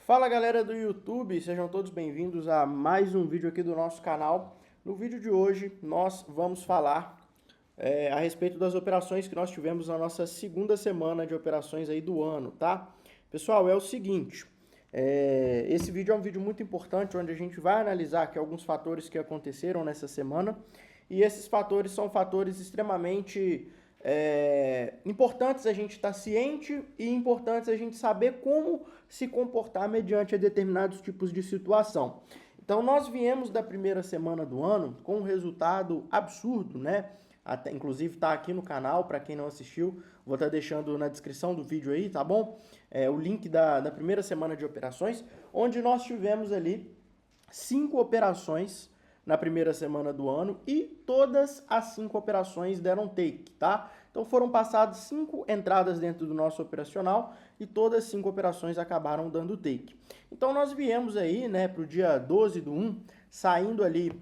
Fala galera do YouTube, sejam todos bem-vindos a mais um vídeo aqui do nosso canal. No vídeo de hoje nós vamos falar a respeito das operações que nós tivemos na nossa segunda semana de operações aí do ano, tá? Pessoal, é o seguinte, esse vídeo é um vídeo muito importante onde a gente vai analisar aqui alguns fatores que aconteceram nessa semana e esses fatores são fatores extremamente importantes a gente estar ciente e importantes a gente saber como se comportar mediante a determinados tipos de situação. Então nós viemos da primeira semana do ano com um resultado absurdo, né? Até, inclusive está aqui no canal, para quem não assistiu, vou estar deixando na descrição do vídeo aí, tá bom? O link da primeira semana de operações, onde nós tivemos ali 5 operações na primeira semana do ano e todas as 5 operações deram take, tá? Então foram passadas 5 entradas dentro do nosso operacional e todas as 5 operações acabaram dando take. Então nós viemos aí, né, para o dia 12/1, saindo ali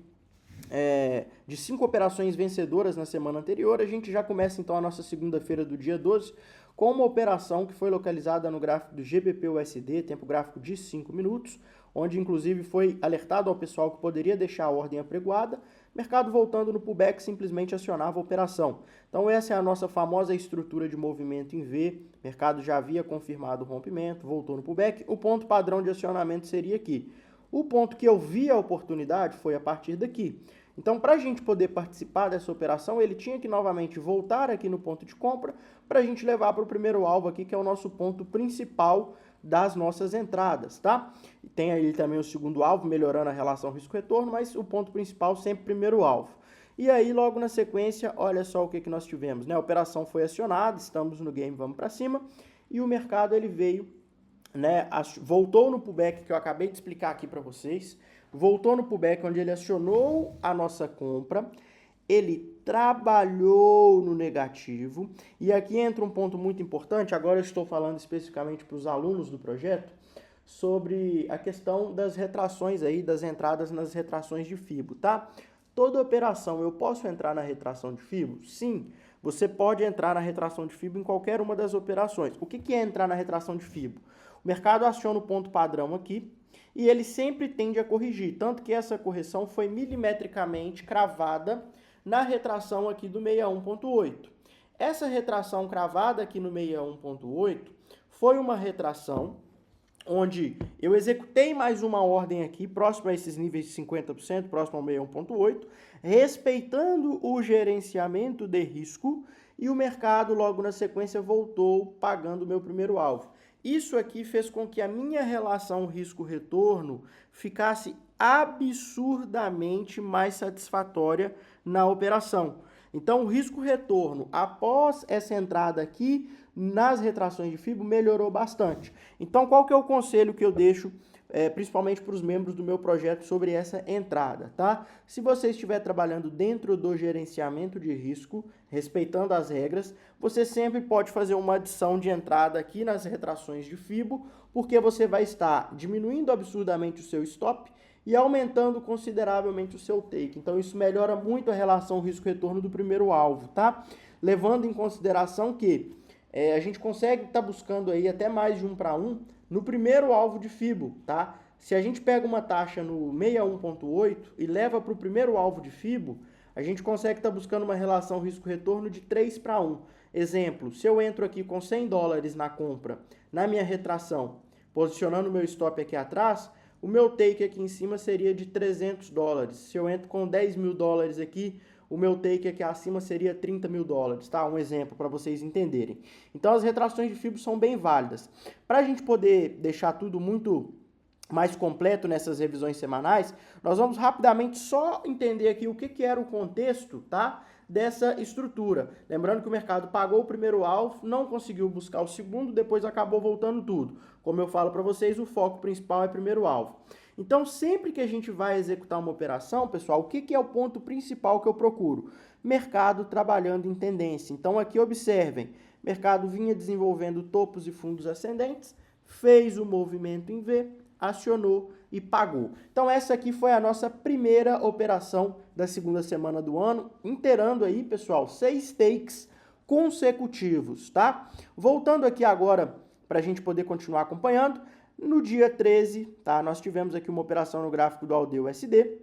de 5 operações vencedoras na semana anterior. A gente já começa então a nossa segunda-feira do dia 12 com uma operação que foi localizada no gráfico do GBP/USD, tempo gráfico de 5 minutos, onde inclusive foi alertado ao pessoal que poderia deixar a ordem apregoada. Mercado voltando no pullback simplesmente acionava a operação. Então essa é a nossa famosa estrutura de movimento em V. Mercado já havia confirmado o rompimento, voltou no pullback. O ponto padrão de acionamento seria aqui. O ponto que eu vi a oportunidade foi a partir daqui. Então, para a gente poder participar dessa operação, ele tinha que novamente voltar aqui no ponto de compra para a gente levar para o primeiro alvo aqui, que é o nosso ponto principal das nossas entradas, tá? E tem aí também o segundo alvo, melhorando a relação risco-retorno, mas o ponto principal sempre primeiro alvo. E aí, logo na sequência, olha só o que nós tivemos, né? A operação foi acionada, estamos no game, vamos para cima, e o mercado ele veio, né, voltou no pullback que eu acabei de explicar aqui para vocês, voltou no pullback onde ele acionou a nossa compra, ele trabalhou no negativo, e aqui entra um ponto muito importante, agora eu estou falando especificamente para os alunos do projeto, sobre a questão das retrações aí, das entradas nas retrações de FIBO, tá? Toda operação, eu posso entrar na retração de FIBO? Sim, você pode entrar na retração de FIBO em qualquer uma das operações. O que é entrar na retração de FIBO? O mercado aciona o ponto padrão aqui e ele sempre tende a corrigir, tanto que essa correção foi milimetricamente cravada na retração aqui do 61.8. Essa retração cravada aqui no 61.8 foi uma retração onde eu executei mais uma ordem aqui, próximo a esses níveis de 50%, próximo ao 61.8, respeitando o gerenciamento de risco, e o mercado logo na sequência voltou pagando o meu primeiro alvo. Isso aqui fez com que a minha relação risco-retorno ficasse absurdamente mais satisfatória na operação. Então, o risco-retorno, após essa entrada aqui, nas retrações de FIBO, melhorou bastante. Então, qual que é o conselho que eu deixo, principalmente para os membros do meu projeto, sobre essa entrada, tá? Se você estiver trabalhando dentro do gerenciamento de risco, respeitando as regras, você sempre pode fazer uma adição de entrada aqui nas retrações de FIBO, porque você vai estar diminuindo absurdamente o seu stop e aumentando consideravelmente o seu take. Então isso melhora muito a relação risco-retorno do primeiro alvo, tá? Levando em consideração que a gente consegue estar buscando aí até mais de 1 para 1 no primeiro alvo de FIBO, tá? Se a gente pega uma taxa no 61.8 e leva para o primeiro alvo de FIBO, a gente consegue estar buscando uma relação risco-retorno de 3 para 1. Exemplo, se eu entro aqui com $100 na compra, na minha retração, posicionando o meu stop aqui atrás, o meu take aqui em cima seria de $300. Se eu entro com $10 mil aqui, o meu take aqui acima seria $30 mil, tá? Um exemplo para vocês entenderem. Então as retrações de FIBO são bem válidas. Para a gente poder deixar tudo muito mais completo nessas revisões semanais, nós vamos rapidamente só entender aqui o que era o contexto, tá? Dessa estrutura. Lembrando que o mercado pagou o primeiro alvo, não conseguiu buscar o segundo, depois acabou voltando tudo. Como eu falo para vocês, o foco principal é primeiro alvo. Então, sempre que a gente vai executar uma operação, pessoal, o que é o ponto principal que eu procuro? Mercado trabalhando em tendência. Então, aqui observem, mercado vinha desenvolvendo topos e fundos ascendentes, fez o movimento em V, acionou e pagou. Então essa aqui foi a nossa primeira operação da segunda semana do ano, inteirando aí, pessoal, 6 takes consecutivos, tá? Voltando aqui agora para a gente poder continuar acompanhando. No dia 13, tá, nós tivemos aqui uma operação no gráfico do AUD-USD,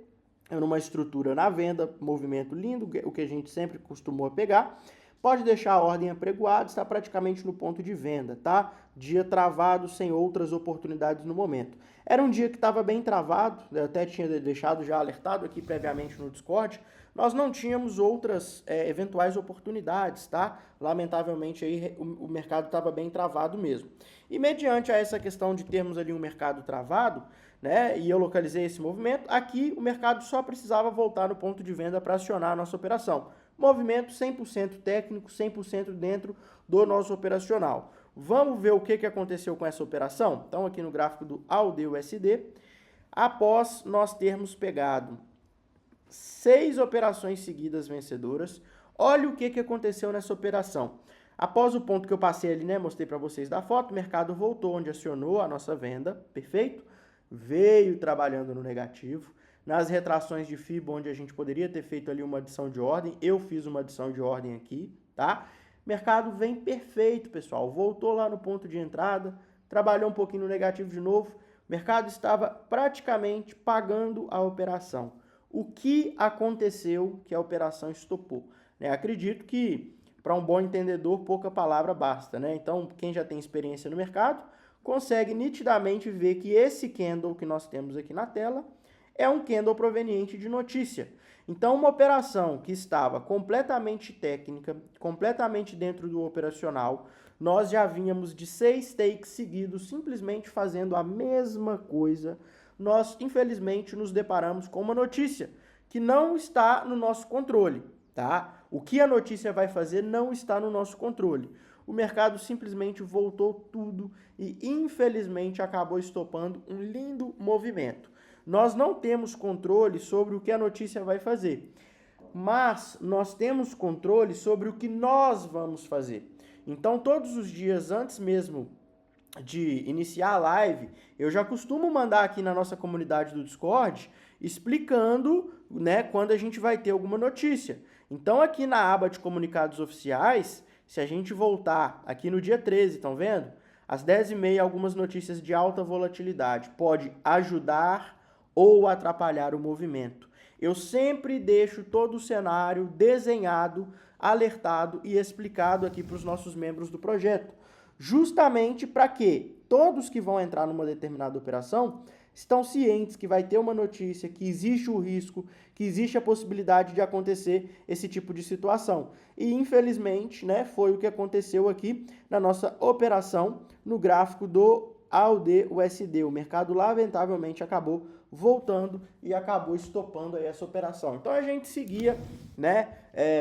numa estrutura na venda, movimento lindo, o que a gente sempre costumou pegar. Pode deixar a ordem apregoada, está praticamente no ponto de venda, tá? Dia travado, sem outras oportunidades no momento. Era um dia que estava bem travado, eu até tinha deixado já alertado aqui previamente no Discord, nós não tínhamos outras eventuais oportunidades, tá? Lamentavelmente aí o mercado estava bem travado mesmo. E mediante a essa questão de termos ali um mercado travado, né, e eu localizei esse movimento, aqui o mercado só precisava voltar no ponto de venda para acionar a nossa operação. Movimento 100% técnico, 100% dentro do nosso operacional. Vamos ver o que aconteceu com essa operação? Então, aqui no gráfico do AUD-USD, após nós termos pegado 6 operações seguidas vencedoras, olha o que aconteceu nessa operação. Após o ponto que eu passei ali, né, mostrei para vocês da foto, o mercado voltou onde acionou a nossa venda, perfeito? Veio trabalhando no negativo. Nas retrações de FIBA, onde a gente poderia ter feito ali uma adição de ordem, eu fiz uma adição de ordem aqui, tá? Mercado vem perfeito, pessoal. Voltou lá no ponto de entrada, trabalhou um pouquinho no negativo de novo. O mercado estava praticamente pagando a operação. O que aconteceu que a operação estopou? Acredito que para um bom entendedor, pouca palavra basta, né? Então, quem já tem experiência no mercado, consegue nitidamente ver que esse candle que nós temos aqui na tela é um candle proveniente de notícia. Então, uma operação que estava completamente técnica, completamente dentro do operacional, nós já vínhamos de 6 takes seguidos, simplesmente fazendo a mesma coisa. Nós, infelizmente, nos deparamos com uma notícia que não está no nosso controle, tá? O que a notícia vai fazer não está no nosso controle. O mercado simplesmente voltou tudo e, infelizmente, acabou estopando um lindo movimento. Nós não temos controle sobre o que a notícia vai fazer, mas nós temos controle sobre o que nós vamos fazer. Então, todos os dias, antes mesmo de iniciar a live, eu já costumo mandar aqui na nossa comunidade do Discord, explicando, né, quando a gente vai ter alguma notícia. Então, aqui na aba de comunicados oficiais, se a gente voltar aqui no dia 13, estão vendo? Às 10h30, algumas notícias de alta volatilidade. Pode ajudar ou atrapalhar o movimento. Eu sempre deixo todo o cenário desenhado, alertado e explicado aqui para os nossos membros do projeto. Justamente para que todos que vão entrar numa determinada operação estão cientes que vai ter uma notícia, que existe o risco, que existe a possibilidade de acontecer esse tipo de situação. E, infelizmente, né, foi o que aconteceu aqui na nossa operação no gráfico do AUD-USD. O mercado, lamentavelmente, acabou voltando e acabou estopando aí essa operação. Então, a gente seguia, né,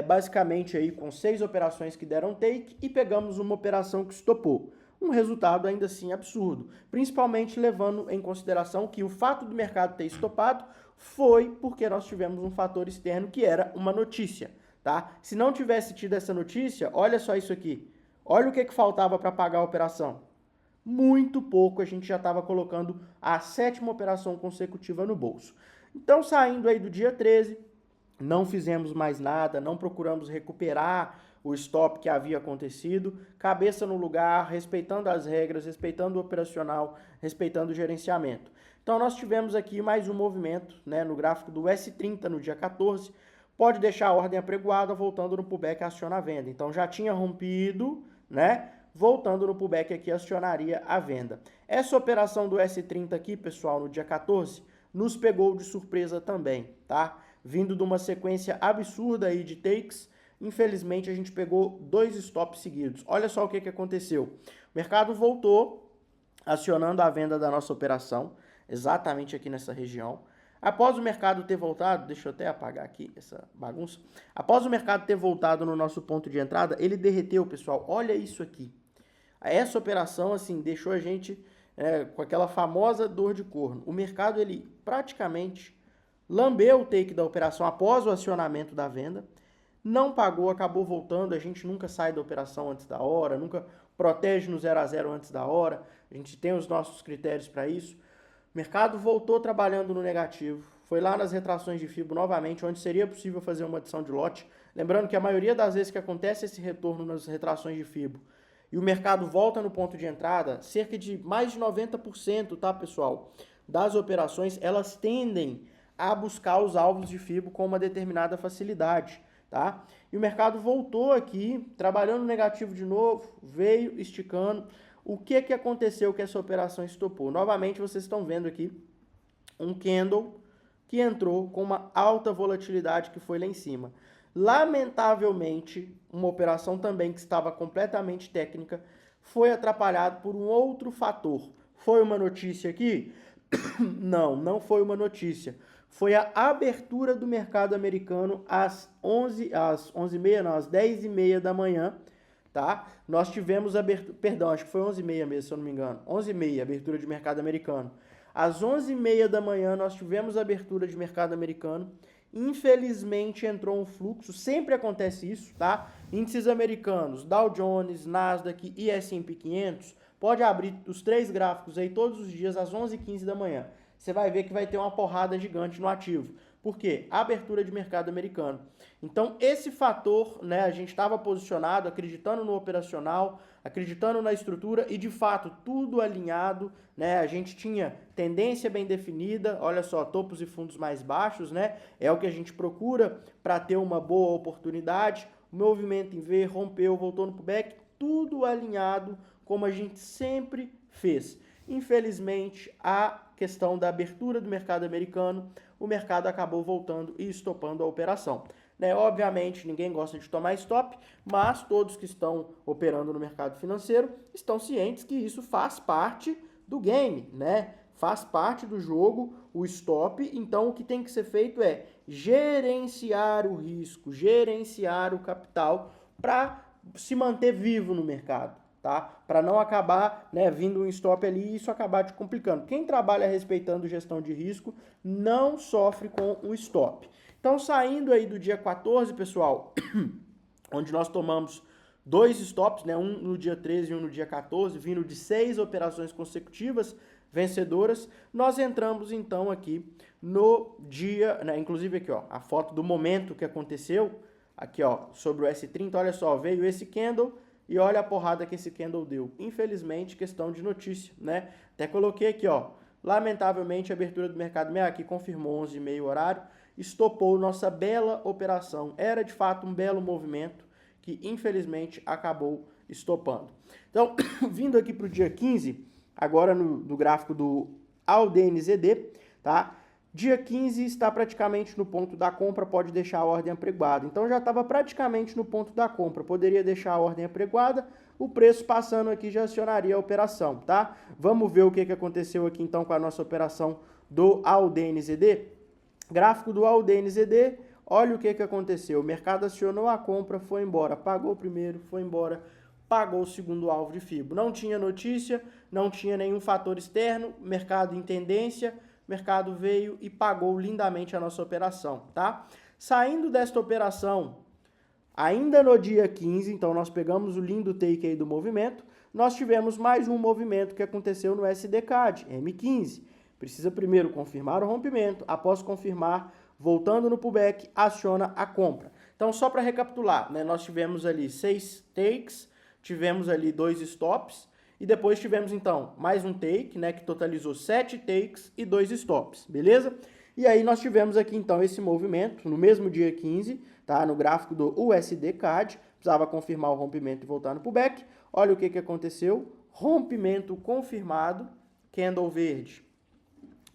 basicamente aí com 6 operações que deram take e pegamos uma operação que estopou. Um resultado ainda assim absurdo, principalmente levando em consideração que o fato do mercado ter estopado foi porque nós tivemos um fator externo que era uma notícia, tá? Se não tivesse tido essa notícia, olha só isso aqui. Olha o que faltava para pagar a operação. Muito pouco, a gente já estava colocando a 7ª operação consecutiva no bolso. Então, saindo aí do dia 13, não fizemos mais nada, não procuramos recuperar o stop que havia acontecido, cabeça no lugar, respeitando as regras, respeitando o operacional, respeitando o gerenciamento. Então, nós tivemos aqui mais um movimento, né, no gráfico do S30 no dia 14, pode deixar a ordem apregoada, voltando no pullback aciona a venda. Então, já tinha rompido, né? Voltando no pullback aqui, acionaria a venda. Essa operação do S30 aqui, pessoal, no dia 14, nos pegou de surpresa também, tá? Vindo de uma sequência absurda aí de takes, infelizmente a gente pegou 2 stops seguidos. Olha só o que aconteceu. O mercado voltou, acionando a venda da nossa operação, exatamente aqui nessa região. Após o mercado ter voltado, deixa eu até apagar aqui essa bagunça. Após o mercado ter voltado no nosso ponto de entrada, ele derreteu, pessoal. Olha isso aqui. Essa operação, assim, deixou a gente com aquela famosa dor de corno. O mercado, ele praticamente lambeu o take da operação após o acionamento da venda, não pagou, acabou voltando. A gente nunca sai da operação antes da hora, nunca protege no 0 a 0 antes da hora. A gente tem os nossos critérios para isso. O mercado voltou trabalhando no negativo, foi lá nas retrações de FIBO novamente, onde seria possível fazer uma adição de lote. Lembrando que a maioria das vezes que acontece esse retorno nas retrações de FIBO, e o mercado volta no ponto de entrada, cerca de mais de 90%, tá, pessoal, das operações, elas tendem a buscar os alvos de FIBO com uma determinada facilidade, tá? E o mercado voltou aqui, trabalhando negativo de novo, veio esticando. O que aconteceu que essa operação estopou? Novamente, vocês estão vendo aqui um candle que entrou com uma alta volatilidade que foi lá em cima. Lamentavelmente, uma operação também que estava completamente técnica foi atrapalhada por um outro fator. Foi uma notícia aqui? Não, não foi uma notícia. Foi a abertura do mercado americano às 11h30, não, às 10h30 da manhã, tá? Nós tivemos abertura, perdão, acho que foi 11h30 mesmo, se eu não me engano. 11h30, abertura de mercado americano. Às 11h30 da manhã nós tivemos abertura de mercado americano. Infelizmente entrou um fluxo, sempre acontece isso, tá? Índices americanos, Dow Jones, Nasdaq e S&P 500, pode abrir os 3 gráficos aí todos os dias às 11h15 da manhã. Você vai ver que vai ter uma porrada gigante no ativo. Por quê? Abertura de mercado americano. Então, esse fator, né, a gente estava posicionado, acreditando no operacional, acreditando na estrutura e, de fato, tudo alinhado, né? A gente tinha tendência bem definida, olha só, topos e fundos mais baixos, né? É o que a gente procura para ter uma boa oportunidade. O movimento em V, rompeu, voltou no pullback, tudo alinhado como a gente sempre fez. Infelizmente, a questão da abertura do mercado americano, o mercado acabou voltando e estopando a operação. Né? Obviamente, ninguém gosta de tomar stop, mas todos que estão operando no mercado financeiro estão cientes que isso faz parte do game, né? Faz parte do jogo, o stop. Então, o que tem que ser feito é gerenciar o risco, gerenciar o capital para se manter vivo no mercado. Tá? Para não acabar, né, vindo um stop ali e isso acabar te complicando. Quem trabalha respeitando gestão de risco não sofre com o stop. Então, saindo aí do dia 14, pessoal, onde nós tomamos 2 stops, né, um no dia 13 e um no dia 14, vindo de 6 operações consecutivas vencedoras, nós entramos então aqui no dia, né, inclusive aqui, ó, a foto do momento que aconteceu, aqui, ó, sobre o S30, olha só, veio esse candle, e olha a porrada que esse candle deu. Infelizmente, questão de notícia, né? Até coloquei aqui, ó. Lamentavelmente, a abertura do mercado meia aqui confirmou 11h30 horário, estopou nossa bela operação. Era, de fato, um belo movimento que, infelizmente, acabou estopando. Então, vindo aqui para o dia 15, agora no gráfico do ALDNZD, tá? Dia 15 está praticamente no ponto da compra, pode deixar a ordem apregoada. Então já estava praticamente no ponto da compra, poderia deixar a ordem apregoada, o preço passando aqui já acionaria a operação, tá? Vamos ver o que aconteceu aqui então com a nossa operação do ALDNZD. Gráfico do ALDNZD, olha o que aconteceu. O mercado acionou a compra, foi embora, pagou o primeiro, foi embora, pagou o segundo alvo de FIBO. Não tinha notícia, não tinha nenhum fator externo, mercado em tendência, mercado veio e pagou lindamente a nossa operação, tá? Saindo desta operação, ainda no dia 15, então nós pegamos o lindo take aí do movimento, nós tivemos mais um movimento que aconteceu no SDCAD, M15. Precisa primeiro confirmar o rompimento, após confirmar, voltando no pullback, aciona a compra. Então, só para recapitular, né, nós tivemos ali 6 takes, tivemos ali 2 stops, e depois tivemos, então, mais um take, né, que totalizou 7 takes e 2 stops, beleza? E aí nós tivemos aqui, então, esse movimento no mesmo dia 15, tá? No gráfico do USD-CAD, precisava confirmar o rompimento e voltar no pullback. Olha o que aconteceu, rompimento confirmado, candle verde.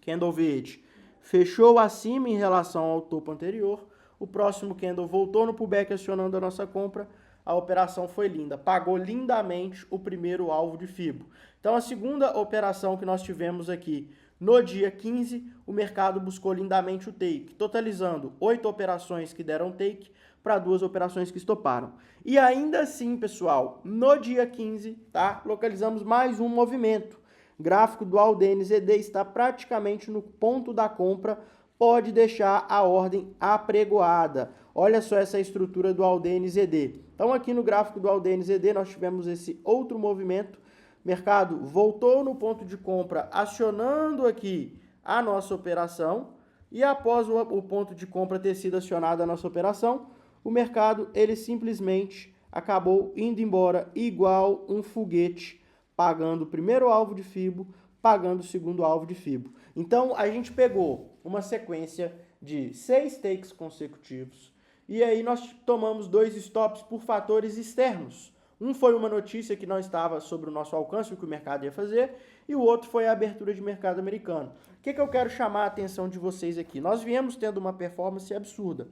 Candle verde fechou acima em relação ao topo anterior, o próximo candle voltou no pullback acionando a nossa compra, a operação foi linda, pagou lindamente o primeiro alvo de FIBO. Então, a segunda operação que nós tivemos aqui no dia 15, o mercado buscou lindamente o take, totalizando 8 operações que deram take para 2 operações que estoparam. E ainda assim, pessoal, no dia 15, tá, localizamos mais um movimento. Gráfico do ALDNZD está praticamente no ponto da compra, pode deixar a ordem apregoada. Olha só essa estrutura do ALDNZD. Então, aqui no gráfico do ALDNZD, nós tivemos esse outro movimento. Mercado voltou no ponto de compra, acionando aqui a nossa operação. E após o ponto de compra ter sido acionado a nossa operação, o mercado, ele simplesmente acabou indo embora igual um foguete, pagando o primeiro alvo de FIBO, pagando o segundo alvo de FIBO. Então, a gente pegou uma sequência de 6 takes consecutivos e aí nós tomamos 2 stops por fatores externos. Um foi uma notícia que não estava sobre o nosso alcance, o que o mercado ia fazer, e o outro foi a abertura de mercado americano. O que eu quero chamar a atenção de vocês aqui? Nós viemos tendo uma performance absurda.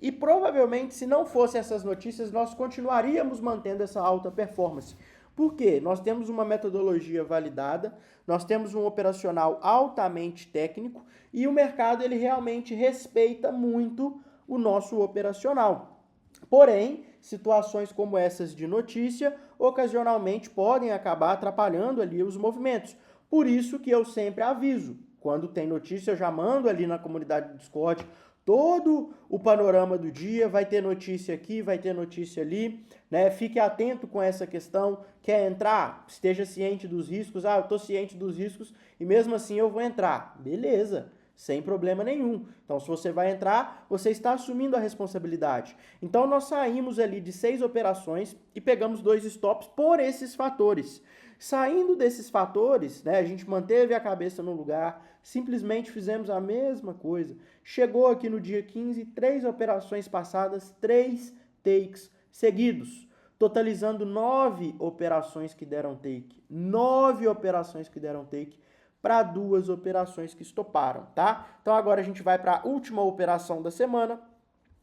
E provavelmente, se não fossem essas notícias, nós continuaríamos mantendo essa alta performance. Por quê? Nós temos uma metodologia validada, nós temos um operacional altamente técnico e o mercado ele realmente respeita muito o nosso operacional. Porém, situações como essas de notícia ocasionalmente podem acabar atrapalhando ali os movimentos. Por isso que eu sempre aviso, quando tem notícia eu já mando ali na comunidade do Discord todo o panorama do dia, vai ter notícia aqui, vai ter notícia ali, né? Fique atento com essa questão, quer entrar, esteja ciente dos riscos, eu estou ciente dos riscos e mesmo assim eu vou entrar, beleza, sem problema nenhum. Então, se você vai entrar, você está assumindo a responsabilidade. Então, nós saímos ali de 6 operações e pegamos 2 stops por esses fatores. Saindo desses fatores, né, a gente manteve a cabeça no lugar, simplesmente fizemos a mesma coisa. Chegou aqui no dia 15, 3 operações passadas, 3 takes seguidos, totalizando 9 operações que deram take. 9 operações que deram take para 2 operações que estoparam, tá? Então agora a gente vai para a última operação da semana.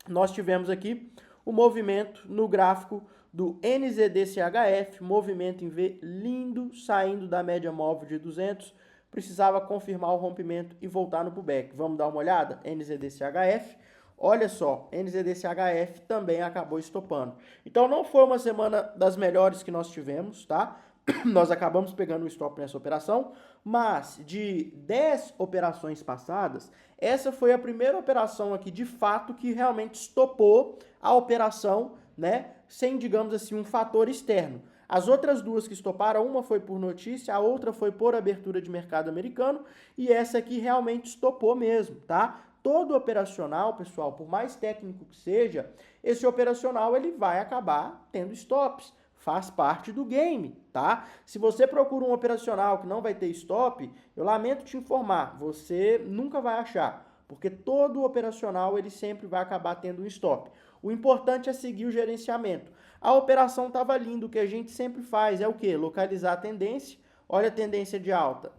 Nós tivemos aqui o movimento no gráfico do NZDCHF, movimento em V lindo, saindo da média móvel de 200, precisava confirmar o rompimento e voltar no pullback. Vamos dar uma olhada? NZDCHF, olha só, NZDCHF também acabou estopando. Então não foi uma semana das melhores que nós tivemos, tá? Nós acabamos pegando um stop nessa operação, mas de 10 operações passadas, essa foi a primeira operação aqui de fato que realmente estopou a operação, né, sem, digamos assim, um fator externo. As outras duas que estoparam, uma foi por notícia, a outra foi por abertura de mercado americano, e essa aqui realmente estopou mesmo, tá? Todo operacional, pessoal, por mais técnico que seja, esse operacional ele vai acabar tendo stops. Faz parte do game, tá? Se você procura um operacional que não vai ter stop, eu lamento te informar, você nunca vai achar, porque todo operacional ele sempre vai acabar tendo um stop. O importante é seguir o gerenciamento. A operação estava linda, o que a gente sempre faz é o quê? Localizar a tendência, olha a tendência de alta.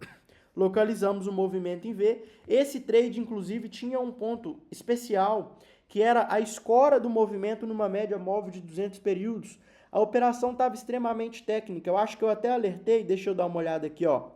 Localizamos o movimento em V. Esse trade, inclusive, tinha um ponto especial, que era a escora do movimento numa média móvel de 200 períodos. A operação estava extremamente técnica. Eu acho que eu até alertei, deixa eu dar uma olhada aqui, ó.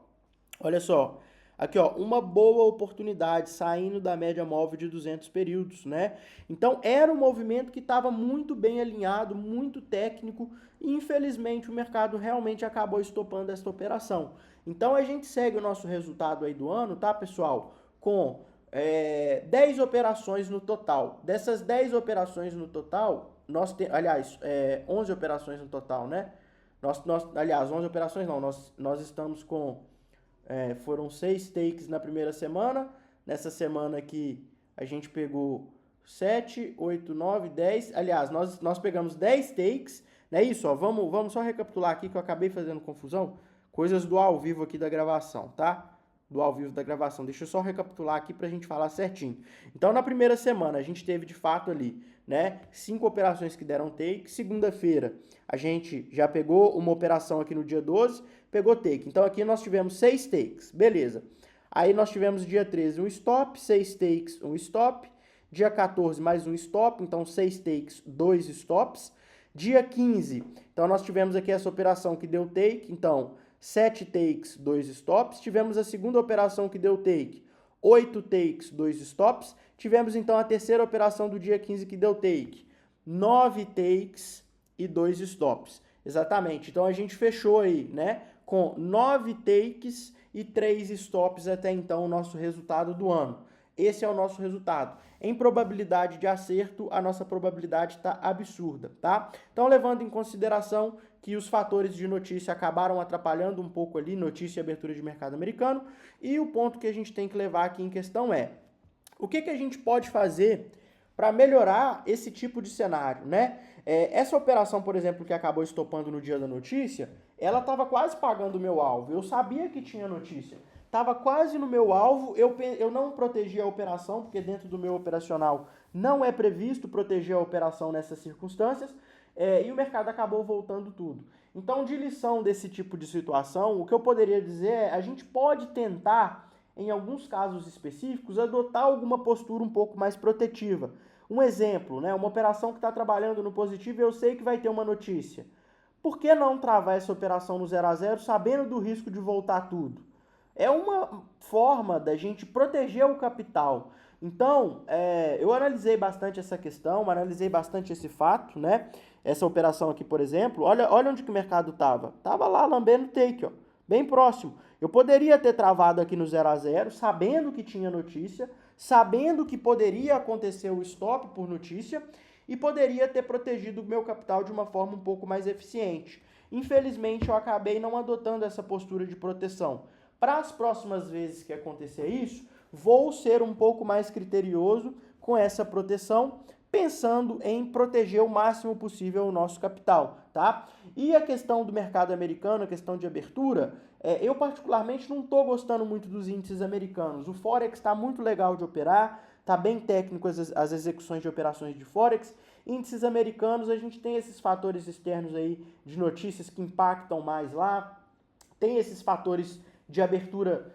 Olha só. Aqui, ó, uma boa oportunidade saindo da média móvel de 200 períodos, né? Então, era um movimento que estava muito bem alinhado, muito técnico, e infelizmente o mercado realmente acabou estopando essa operação. Então, a gente segue o nosso resultado aí do ano, tá, pessoal? Com 10 operações no total. Dessas 10 operações no total, nós temos, aliás, 11 operações no total, né? Aliás, 11 operações não, nós estamos com... foram 6 takes na primeira semana. Nessa semana aqui a gente pegou 7, 8, 9, 10. Aliás, nós pegamos 10 takes. Não é isso? Ó, vamos só recapitular aqui que eu acabei fazendo confusão. Coisas do ao vivo aqui da gravação, tá? Do ao vivo da gravação. Deixa eu só recapitular aqui pra gente falar certinho. Então, na primeira semana a gente teve de fato ali, né, 5 operações que deram take. Segunda-feira a gente já pegou uma operação aqui no dia 12, pegou take. Então aqui nós tivemos 6 takes, beleza. Aí nós tivemos dia 13 um stop, 6 takes, um stop. Dia 14 mais um stop, então 6 takes, 2 stops. Dia 15, então nós tivemos aqui essa operação que deu take, então 7 takes, 2 stops. Tivemos a segunda operação que deu take, 8 takes, 2 stops. Tivemos então a terceira operação do dia 15 que deu take, 9 takes e 2 stops. Exatamente, então a gente fechou aí, né, com 9 takes e 3 stops até então o nosso resultado do ano. Esse é o nosso resultado. Em probabilidade de acerto, a nossa probabilidade está absurda, tá? Então, levando em consideração que os fatores de notícia acabaram atrapalhando um pouco ali, notícia e abertura de mercado americano, e o ponto que a gente tem que levar aqui em questão é, o que a gente pode fazer para melhorar esse tipo de cenário, né? Essa operação, por exemplo, que acabou estopando no dia da notícia, ela estava quase pagando o meu alvo. Eu sabia que tinha notícia. Estava quase no meu alvo, eu não protegi a operação, porque dentro do meu operacional não é previsto proteger a operação nessas circunstâncias, e o mercado acabou voltando tudo. Então, de lição desse tipo de situação, o que eu poderia dizer é, a gente pode tentar, em alguns casos específicos, adotar alguma postura um pouco mais protetiva. Um exemplo, né, uma operação que está trabalhando no positivo e eu sei que vai ter uma notícia. Por que não travar essa operação no 0 a 0 sabendo do risco de voltar tudo? É uma forma da gente proteger o capital. Então, eu analisei bastante essa questão, analisei bastante esse fato, né? Essa operação aqui, por exemplo, olha onde que o mercado estava. Estava lá lambendo take, ó, bem próximo. Eu poderia ter travado aqui no 0 a 0, sabendo que tinha notícia, sabendo que poderia acontecer o stop por notícia e poderia ter protegido o meu capital de uma forma um pouco mais eficiente. Infelizmente, eu acabei não adotando essa postura de proteção. Para as próximas vezes que acontecer isso, vou ser um pouco mais criterioso com essa proteção, pensando em proteger o máximo possível o nosso capital, tá? E a questão do mercado americano, a questão de abertura, eu particularmente não estou gostando muito dos índices americanos. O Forex está muito legal de operar, está bem técnico as execuções de operações de Forex. Índices americanos, a gente tem esses fatores externos aí de notícias que impactam mais lá, tem esses fatores de abertura,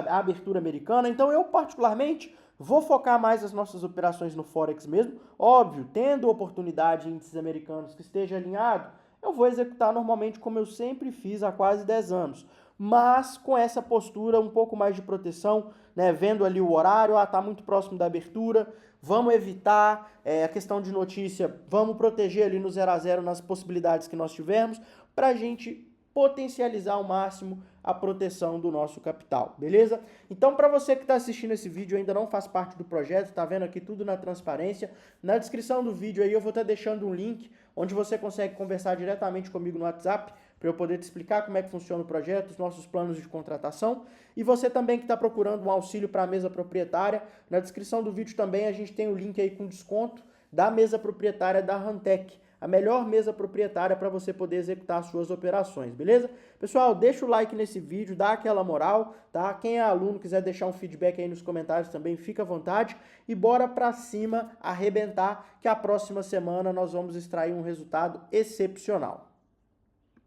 a abertura americana. Então eu particularmente vou focar mais as nossas operações no Forex mesmo. Óbvio, tendo oportunidade em índices americanos que esteja alinhado, eu vou executar normalmente como eu sempre fiz há quase 10 anos. Mas com essa postura um pouco mais de proteção, né, vendo ali o horário, está muito próximo da abertura, vamos evitar a questão de notícia, vamos proteger ali no 0 a 0 nas possibilidades que nós tivermos, para a gente potencializar ao máximo a proteção do nosso capital, beleza? Então, para você que está assistindo esse vídeo e ainda não faz parte do projeto, está vendo aqui tudo na transparência, na descrição do vídeo aí eu vou estar deixando um link onde você consegue conversar diretamente comigo no WhatsApp, para eu poder te explicar como é que funciona o projeto, os nossos planos de contratação. E você também que está procurando um auxílio para a mesa proprietária, na descrição do vídeo também a gente tem o link aí com desconto da mesa proprietária da Rantec, a melhor mesa proprietária para você poder executar as suas operações, beleza? Pessoal, deixa o like nesse vídeo, dá aquela moral, tá? Quem é aluno, quiser deixar um feedback aí nos comentários também, fica à vontade. E bora pra cima, arrebentar, que a próxima semana nós vamos extrair um resultado excepcional.